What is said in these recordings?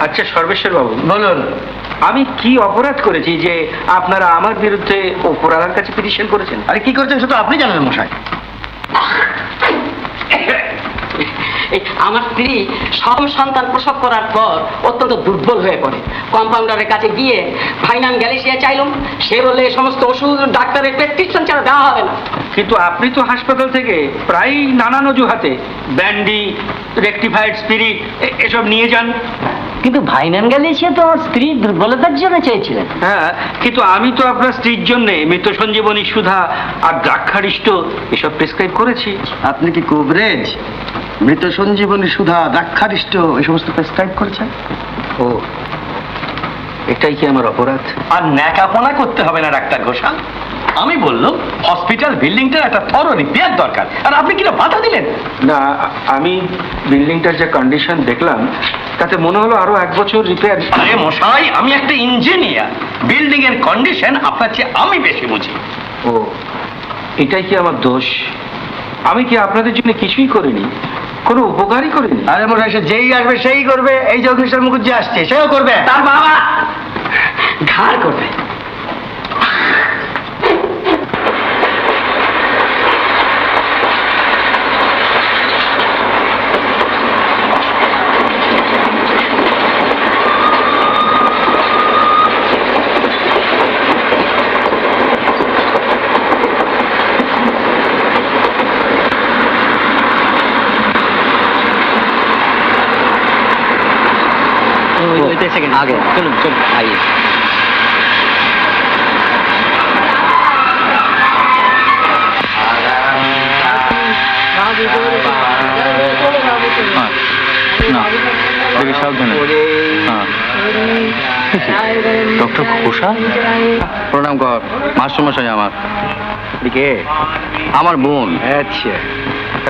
আচ্ছা সর্বেশ্বর বাবু বলুন। আমি কি অপরাধ করেছি যে আপনারা আমার বিরুদ্ধে ওপরওয়ালার কাছে পিটিশন করেছেন? আরে কি করেছেন সেটা আপনি জানেন মশাই। আমার স্ত্রী সব সন্তান প্রসব করার পর অত্যন্ত দুর্বল হয়ে পড়ে। কম্পাউন্ডারের কাছে গিয়ে ফাইনাল গ্যালেসিয়া চাইলাম, সে বলে সমস্ত ওষুধ ডাক্তারের প্রেসক্রিপশন ছাড়া দেওয়া হবে না। কিন্তু আপনি তো হাসপাতাল থেকে প্রায় নানান অজুহাতে ব্যান্ডি, রেকটিফাইড স্পিরিট এসব নিয়ে যান। কিন্তু ভাইনান গ্যালেসিয়া তো আমার স্ত্রী দুর্বলতার জন্য চেয়েছিলেন। হ্যাঁ, কিন্তু আমি তো আপনার স্ত্রীর জন্য মৃত সঞ্জীবনী সুধা আর দ্রাক্ষারিষ্ট এসব প্রেসক্রাইব করেছি। আপনি কি কোবরেজ, মৃত সঞ্জীবনী সুধা, দ্রাক্ষারিষ্ট এই সমস্ত প্রেসক্রাইব করেছেন? ও, এটাই কি আমার অপরাধ? আর ন্যাকাপনা করতে হবে না ডাক্তার ঘোষাল। আমি বললাম হসপিটাল বিল্ডিংটার একটা থরো রিপেয়ার দরকার, আর আপনি কিনা বাধা দিলেন। না, আমি বিল্ডিংটার যে কন্ডিশন দেখলাম তাতে মনে হলো আরো 1 বছর রিপেয়ার। আরে মশাই, আমি একটা ইঞ্জিনিয়ার, বিল্ডিং এর কন্ডিশন আপনার চেয়ে আমি বেশি বুঝি। ও, এটাই কি আমার দোষ? আমি কি আপনাদের জন্য কিছুই করিনি, কোনো উপকারই করিনি? আরে মশাই, সে যেই আসবে সেই করবে। এই যে অগ্নিশ্বর মুখুজ্জি আসছে, সেও করবে। তার বাবা ঘাড় করবে। आगे चलो चलो आइए। ডক্টর ঘোষাল, প্রণাম কর। মাস্টারমশাই আমার এদিকে আমার বোন। আচ্ছা,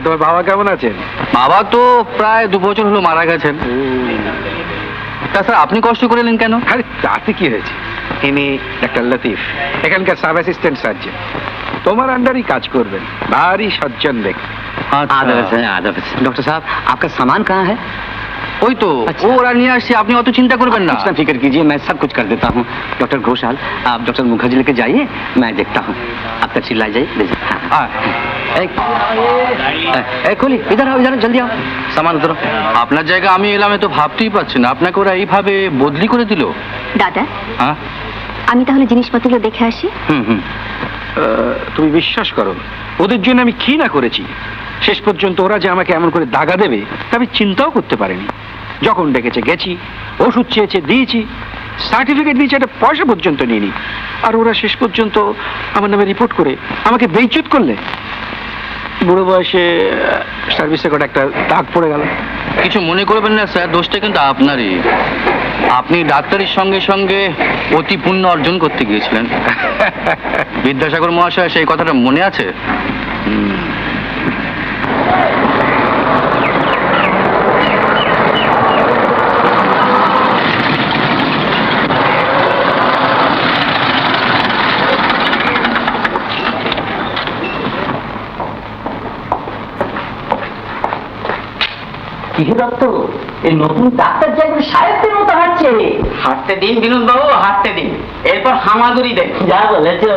তোমার বাবা কেমন আছেন? বাবা তো প্রায় 2 বছর হলো মারা গেছেন। তাছাড়া আপনি কষ্ট করে এলেন কেন? আরে তাতে কি হয়েছে, ইনি ডাক্তার লতিফ, এখানকার সাব অ্যাসিস্ট্যান্ট সার্জন, তোমার আন্ডারই কাজ করবেন। ভারী সজ্জন ব্যক্তি। डॉक्टर साहब आपका सामान कहाँ है? ওই তো ওরা নিয়ে আসছে, আপনি অত চিন্তা করবেন না। इतना फिक्र कीजिए, मैं सब कुछ कर देता हूँ। डॉक्टर घोषाल, आप डॉक्टर मुखर्जी लेके जाइए, मैं देखता हूँ। आप तक चिल्ला जाइए। खोली, इधर आओ, इधर जल्दी आओ, सामान उधर। আপনার জায়গা আমি এলাম, তো ভাবতেই পারছি না আপনাকে ওরা এইভাবে বদলি করে দিল। দাদা, হ্যাঁ, আমি তাহলে জিনিসপত্রগুলো দেখে আসি। হুম। তুমি বিশ্বাস করো, ওদের জন্য আমি কি না করেছি। শেষ পর্যন্ত ওরা যে আমাকে এমন করে দাগা দেবে তা আমি চিন্তাও করতে পারিনি। যখন ডেকেছে গেছি, ওষুধ চেয়েছে দিয়েছি, সার্টিফিকেট দিয়েছে, একটা পয়সা পর্যন্ত নিইনি। আর ওরা শেষ পর্যন্ত আমার নামে রিপোর্ট করে আমাকে বেইজ্জত করলে। বুড়ো বয়সে সার্ভিস রেকর্ড একটা দাগ পড়ে গেল। কিছু মনে করবেন না স্যার, দোষটা কিন্তু আপনারই। আপনি ডাক্তারের সঙ্গে সঙ্গে অতি পুণ্য অর্জন করতে গিয়েছিলেন। বিদ্যাসাগর মহাশয় সেই কথাটা মনে আছে? দত্ত, এই নতুন ডাক্তার যাইবে সাহেবদের মতো হাঁটছে। হাঁটতে দিন বিনোদ বাবু, হাঁটতে দিন, এরপর হামাগুড়ি দেখ। যা বলেছো,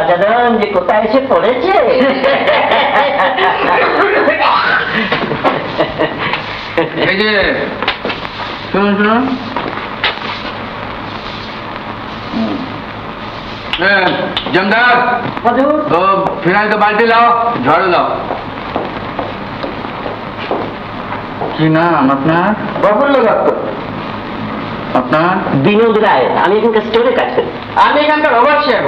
অসাধারণ যে কোথায় এসে পড়েছে। এই যে শুনুন, জমদার, তো ফিনাইল का बाल्टी लाओ, झाड़ू लाओ। কি নাম আপনার? প্রফুল্ল দত্ত। আপনার? বিনোদ রায়। আমি এখানকার স্টোরে কাজ করি। আমি এখানকার অবশ্যই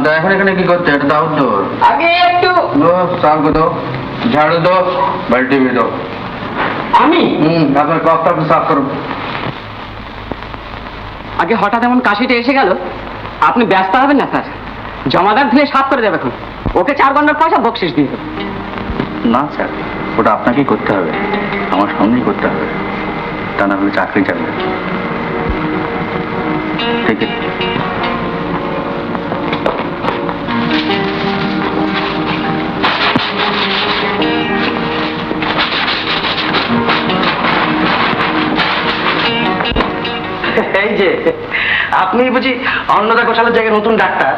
তা এখন এখানে কি করতে? এটা তো আউটডোর। আগে একটু दो साल को दो, झाड़ू दो, बाल्टी भी दो। আমি আপনার কফটা সাফ করো। আগে হঠাৎ এমন কাশিটা এসে গেল, আপনি ব্যস্ত হবেন না স্যার। জমাদার ধুয়ে সাফ করে দেবে এখন। ওকে 4 ঘন্টার পয়সা বকশিস দিয়ে দেবে। না স্যার, ওটা আপনাকেই করতে হবে, আমার সঙ্গেই করতে হবে, তা না হলে চাকরি যাবে। ঠিক আছে। এই যে আপনি বুঝি অন্নদা ঘোষালের জায়গায় নতুন ডাক্তার?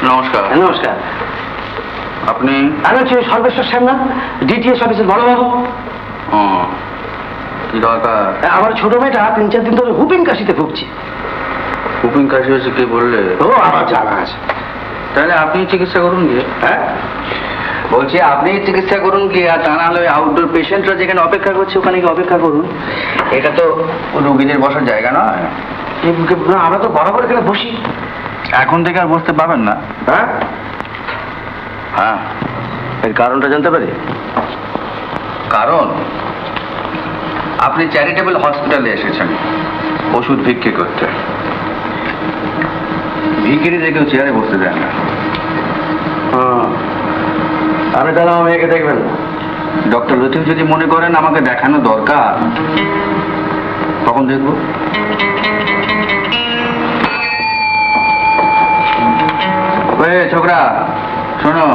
নমস্কার। নমস্কার। আপনি? আমি হচ্ছে সর্বেশ্বর শ্যামনাথ, ডিটিএস অফিসের বড়বাবু। কি দরকার? আমার ছোট মেয়েটা 3-4 দিন ধরে হুপিং কাশিতে ভুগছে। হুপিং কাশি হয়েছে কে বললে? ও আমার জানা আছে। তাহলে আপনি চিকিৎসা করুন গিয়ে। হ্যাঁ, বলছি আপনি চিকিৎসা করুন গিয়ে, আর তা না হলে আউটডোর পেশেন্টরা যেখানে অপেক্ষা করছে ওখানে গিয়ে অপেক্ষা করুন। এটা তো রোগীদের বসার জায়গা নয়। না, আমরা তো বরাবর এখানে বসি। এখন থেকে আর বসতে পাবেন না। হ্যাঁ, হ্যাঁ, এর কারণটা জানতে পারি? কারণ আপনি চ্যারিটেবল হসপিটালে এসেছেন ওষুধ বিক্রি করতে। ভিখিরিদের কেউ চেয়ারে বসতে দেয় না। আপনি তাহলে আমার মেয়েকে দেখবেন না? ডক্টর লতিফ যদি মনে করেন আমাকে দেখানো দরকার, তখন দেখব। ওই ছোকরা, শোনো,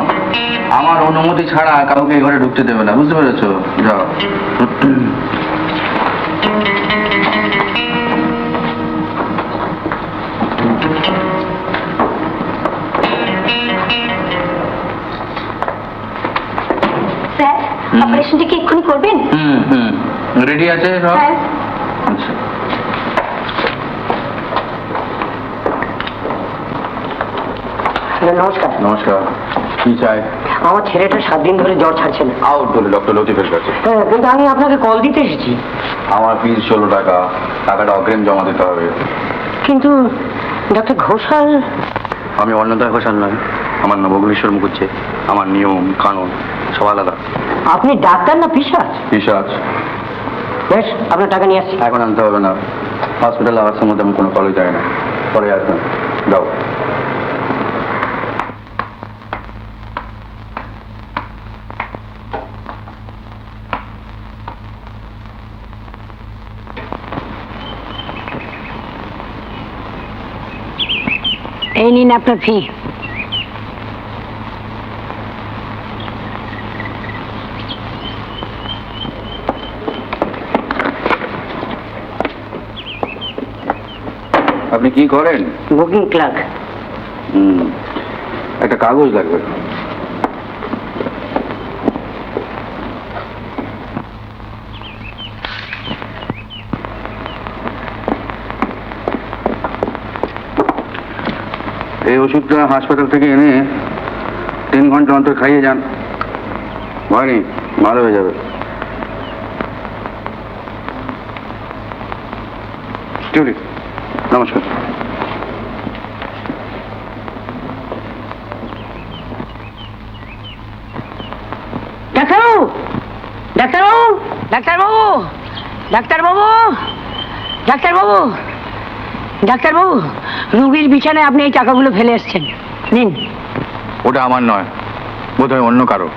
আমার অনুমতি ছাড়া কাউকে এই ঘরে ঢুকতে দেবে না, বুঝতে পেরেছো? যাও। স্যার, অপারেশনটা কি এক্ষুনি করবেন? হুম, রেডি আছে সব? হ্যাঁ। আচ্ছা। নমস্কার। নমস্কার। কি চাই? আমার ছেলেটা 7 দিন ধরে জ্বর ছাড়ছে না। আউট বলে ডক্টর লতিফের কাছে। হ্যাঁ, কিন্তু আমি আপনাকে কল দিতে এসেছি। আমার ফিস 16 টাকা, টাকাটা অগ্রিম জমা দিতে হবে। কিন্তু ডক্টর ঘোষাল। আমি অন্নদা ঘোষাল নয়, আমার নবগুলেশ্বর মুখুজ্জে। আমার নিয়ম কানুন সব আলাদা। আপনি ডাক্তার না পিশাচ? পিশাচ। বেশ, আপনার টাকা নিয়ে আসছি। এখন আনতে হবে না, হসপিটাল আওয়ার্সের মধ্যে আমি কোনো কলেজ যাই না, পরে আসবেন। যাও। এই নিন আপনার ফি। আপনি কি করেন? Booking clerk. একটা কাগজ লাগবে। এই ওষুধটা হাসপাতাল থেকে এনে 3 ঘন্টা অন্তর খাইয়ে যান, ভয় নেই, ভালো হয়ে যাবে। নমস্কার। ডাক্তারবাবু, ডাক্তারবাবু, ডাক্তারবাবু, ডাক্তারবাবু, ডাক্তারবাবু, ডাক্তারবাবু, রুগীর বিছানায় আপনি এই টাকাগুলো ফেলে এসছেন। নিন। ওটা আমার নয়, বোধহয় অন্য কারো।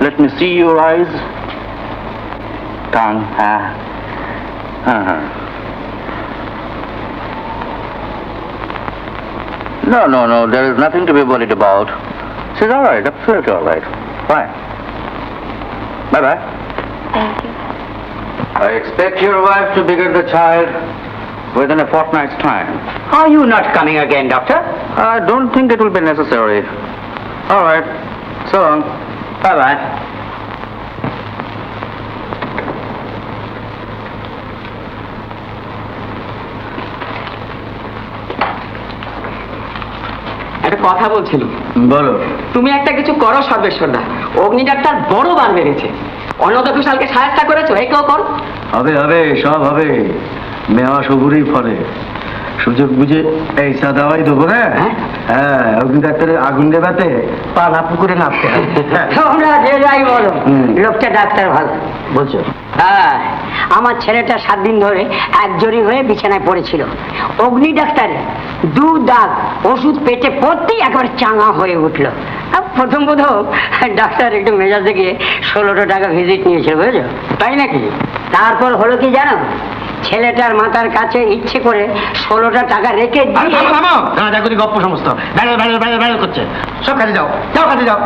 Let me see your eyes. Tongue. No. There is nothing to be worried about. She's all right. Absolutely all right. Fine. Bye-bye. Thank you. I expect your wife to beget the child within a fortnight's time. Are you not coming again, doctor? I don't think it will be necessary. All right. So long. Bye-bye. একটা কথা বলছিল। বলো। তুমি একটা কিছু করো সর্বেশ্বরদা। অগ্নি doctor বড় বার বেড়েছে। অন্নদা ঘোষালকে সাহায্য করেছো, এই কেউ করো। হবে, সব হবে। মেওয়া সবুরই ফলে। সুযোগ বুঝে এই সাদাওয়াই দেবো না। হ্যাঁ অগ্নি ডাক্তারের আগুন দেবাতে পালা পুকুরে নামতে হবে। তোমরা যে যাই বলো, হুম। লোকটা ডাক্তার ভালো। বলছো হ্যাঁ, আমার ছেলেটা 7 দিন ধরে একজরি হয়ে বিছানায় পড়েছিল। অগ্নি ডাক্তারে 2 দাগ ওষুধ পেটে পড়তেই একবার চাঙা হয়ে উঠলো। আর প্রথম ডাক্তার একটু মেজাজে গিয়ে 1600 টাকা ভিজিট নিয়েছিল, বুঝেছো? তাই নাকি? তারপর হলো কি জানো, ছেলেটার মাথার কাছে ইচ্ছে করে 16টা টাকা রেখে দিয়ে গপ্প সমস্ত করছে। সব কাজে যাও, যাও কাজে যাও।